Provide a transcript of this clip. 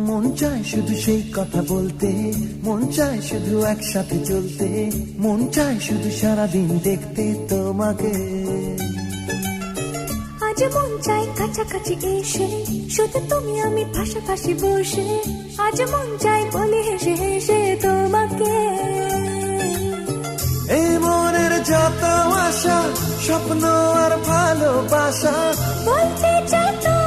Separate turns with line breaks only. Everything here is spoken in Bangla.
মন চায় শুধু সেই কথা বলতে, মন চায় শুধু একসাথে চলতে, মন চায় শুধু সারাদিন দেখতে তোমাকে।
আজ মন চাই কাছাকাছি এসে, শুধু তুমি আমি পাশাপাশি বসে, আজ মন চাই বলি হেসে হেসে তোমাকে।
এই মনের যত আশা, স্বপ্ন আর ভালোবাসা
বলতে চাই তো